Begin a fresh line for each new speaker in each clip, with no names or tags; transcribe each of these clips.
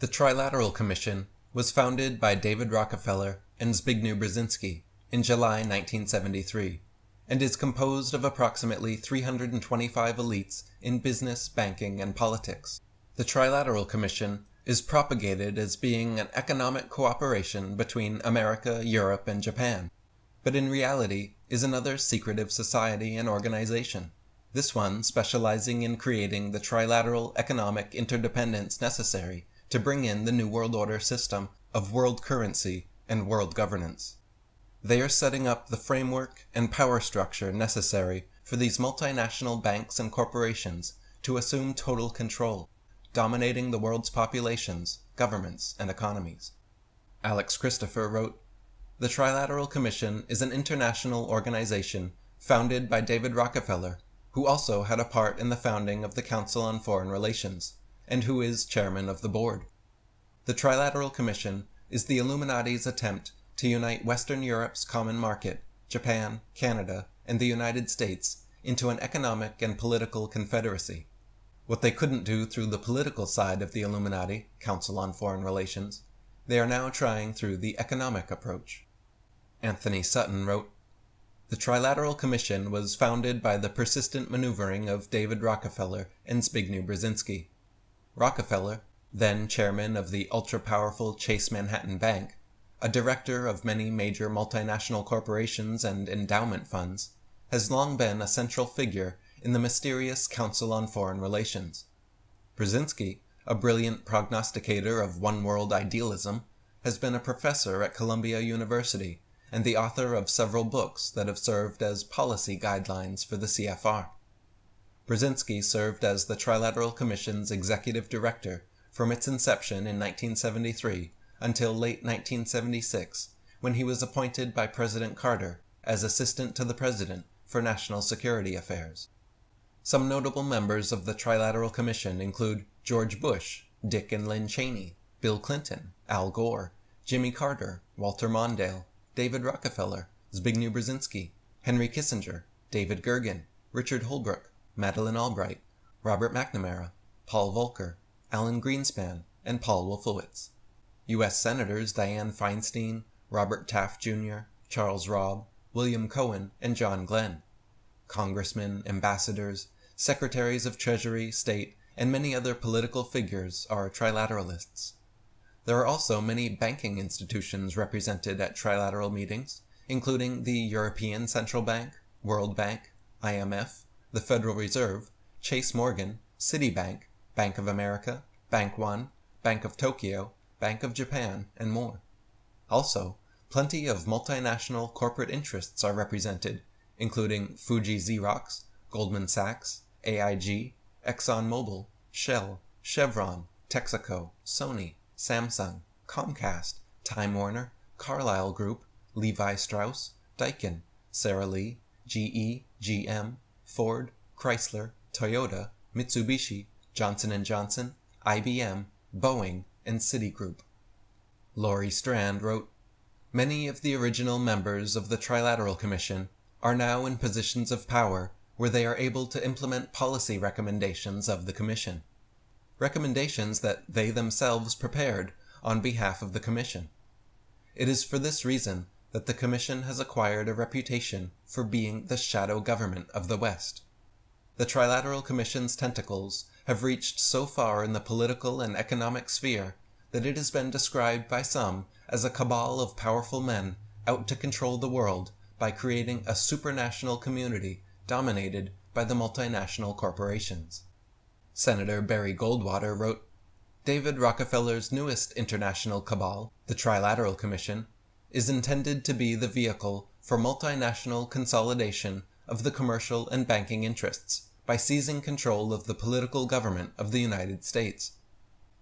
The Trilateral Commission was founded by David Rockefeller and Zbigniew Brzezinski in July 1973, and is composed of approximately 325 elites in business, banking, and politics. The Trilateral Commission is propagated as being an economic cooperation between America, Europe, and Japan, but in reality is another secretive society and organization, this one specializing in creating the trilateral economic interdependence necessary to bring in the New World Order system of world currency and world governance. They are setting up the framework and power structure necessary for these multinational banks and corporations to assume total control, dominating the world's populations, governments, and economies. Alex Christopher wrote, "The Trilateral Commission is an international organization founded by David Rockefeller, who also had a part in the founding of the Council on Foreign Relations, and who is chairman of the board. The Trilateral Commission is the Illuminati's attempt to unite Western Europe's common market, Japan, Canada, and the United States into an economic and political confederacy. What they couldn't do through the political side of the Illuminati, Council on Foreign Relations, they are now trying through the economic approach." Anthony Sutton wrote, "The Trilateral Commission was founded by the persistent maneuvering of David Rockefeller and Zbigniew Brzezinski. Rockefeller, then chairman of the ultra-powerful Chase Manhattan Bank, a director of many major multinational corporations and endowment funds, has long been a central figure in the mysterious Council on Foreign Relations. Brzezinski, a brilliant prognosticator of one-world idealism, has been a professor at Columbia University and the author of several books that have served as policy guidelines for the CFR. Brzezinski served as the Trilateral Commission's executive director from its inception in 1973 until late 1976, when he was appointed by President Carter as Assistant to the President for National Security Affairs. Some notable members of the Trilateral Commission include George Bush, Dick and Lynn Cheney, Bill Clinton, Al Gore, Jimmy Carter, Walter Mondale, David Rockefeller, Zbigniew Brzezinski, Henry Kissinger, David Gergen, Richard Holbrooke, Madeleine Albright, Robert McNamara, Paul Volcker, Alan Greenspan, and Paul Wolfowitz. U.S. Senators Dianne Feinstein, Robert Taft Jr., Charles Robb, William Cohen, and John Glenn. Congressmen, ambassadors, secretaries of Treasury, State, and many other political figures are trilateralists. There are also many banking institutions represented at trilateral meetings, including the European Central Bank, World Bank, IMF, the Federal Reserve, Chase Morgan, Citibank, Bank of America, Bank One, Bank of Tokyo, Bank of Japan, and more. Also, plenty of multinational corporate interests are represented, including Fuji Xerox, Goldman Sachs, AIG, ExxonMobil, Shell, Chevron, Texaco, Sony, Samsung, Comcast, Time Warner, Carlyle Group, Levi Strauss, Daikin, Sara Lee, GE, GM, Ford, Chrysler, Toyota, Mitsubishi, Johnson & Johnson, IBM, Boeing, and Citigroup. Laurie Strand wrote, "Many of the original members of the Trilateral Commission are now in positions of power where they are able to implement policy recommendations of the Commission. Recommendations that they themselves prepared on behalf of the Commission. It is for this reason that the Commission has acquired a reputation for being the shadow government of the West. The Trilateral Commission's tentacles have reached so far in the political and economic sphere that it has been described by some as a cabal of powerful men out to control the world by creating a supranational community dominated by the multinational corporations." Senator Barry Goldwater wrote, "David Rockefeller's newest international cabal, the Trilateral Commission, is intended to be the vehicle for multinational consolidation of the commercial and banking interests by seizing control of the political government of the United States.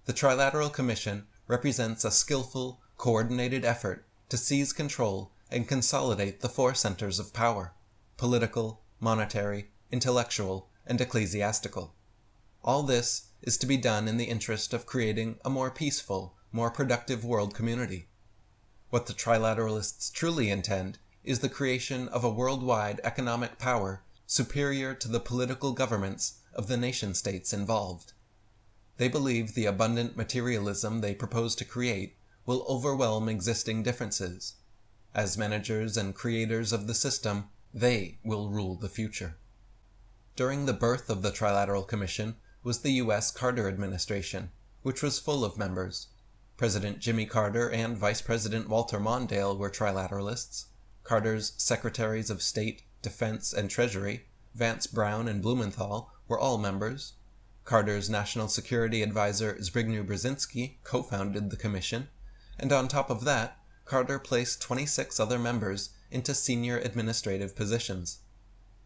The Trilateral Commission represents a skillful, coordinated effort to seize control and consolidate the four centers of power: political, monetary, intellectual, and ecclesiastical. All this is to be done in the interest of creating a more peaceful, more productive world community. What the Trilateralists truly intend is the creation of a worldwide economic power superior to the political governments of the nation-states involved. They believe the abundant materialism they propose to create will overwhelm existing differences. As managers and creators of the system, they will rule the future. During the birth of the Trilateral Commission was the U.S. Carter administration, which was full of members. President Jimmy Carter and Vice President Walter Mondale were trilateralists. Carter's Secretaries of State, Defense, and Treasury, Vance Brown and Blumenthal, were all members. Carter's National Security Advisor Zbigniew Brzezinski co-founded the commission, and on top of that, Carter placed 26 other members into senior administrative positions.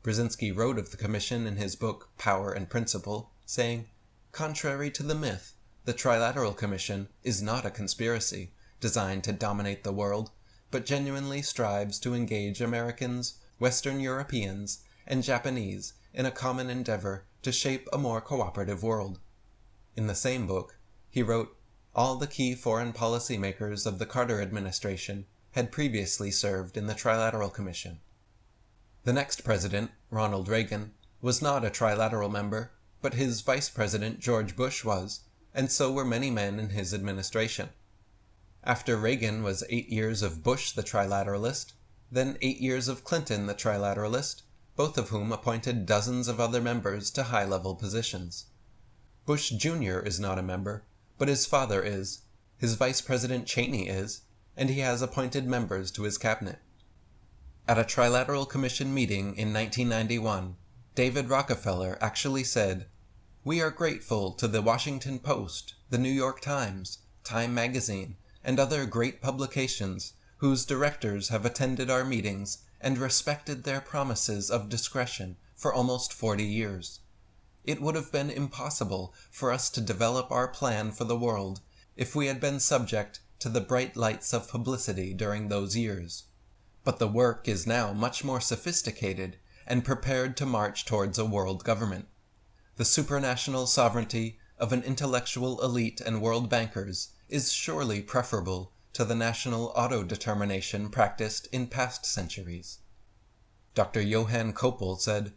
Brzezinski wrote of the commission in his book Power and Principle, saying, "Contrary to the myth, the Trilateral Commission is not a conspiracy designed to dominate the world, but genuinely strives to engage Americans, Western Europeans, and Japanese in a common endeavor to shape a more cooperative world." In the same book, he wrote, all the key foreign policy makers of the Carter administration had previously served in the Trilateral Commission. The next president, Ronald Reagan, was not a trilateral member, but his vice president George Bush was, and so were many men in his administration. After Reagan was 8 years of Bush the trilateralist, then 8 years of Clinton the trilateralist, both of whom appointed dozens of other members to high-level positions. Bush Jr. is not a member, but his father is, his Vice President Cheney is, and he has appointed members to his cabinet. At a Trilateral Commission meeting in 1991, David Rockefeller actually said, "We are grateful to the Washington Post, the New York Times, Time Magazine, and other great publications whose directors have attended our meetings and respected their promises of discretion for almost 40 years. It would have been impossible for us to develop our plan for the world if we had been subject to the bright lights of publicity during those years. But the work is now much more sophisticated and prepared to march towards a world government. The supranational sovereignty of an intellectual elite and world bankers is surely preferable to the national auto-determination practiced in past centuries." Dr. Johann Koppel said,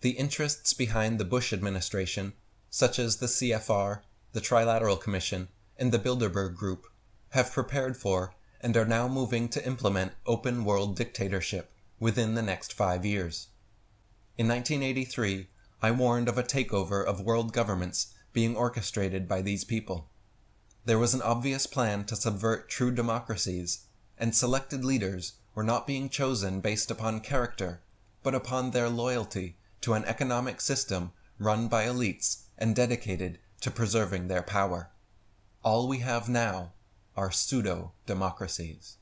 "The interests behind the Bush administration, such as the CFR, the Trilateral Commission, and the Bilderberg Group, have prepared for and are now moving to implement open world dictatorship within the next 5 years. In 1983, I warned of a takeover of world governments being orchestrated by these people. There was an obvious plan to subvert true democracies, and selected leaders were not being chosen based upon character, but upon their loyalty to an economic system run by elites and dedicated to preserving their power. All we have now are pseudo-democracies."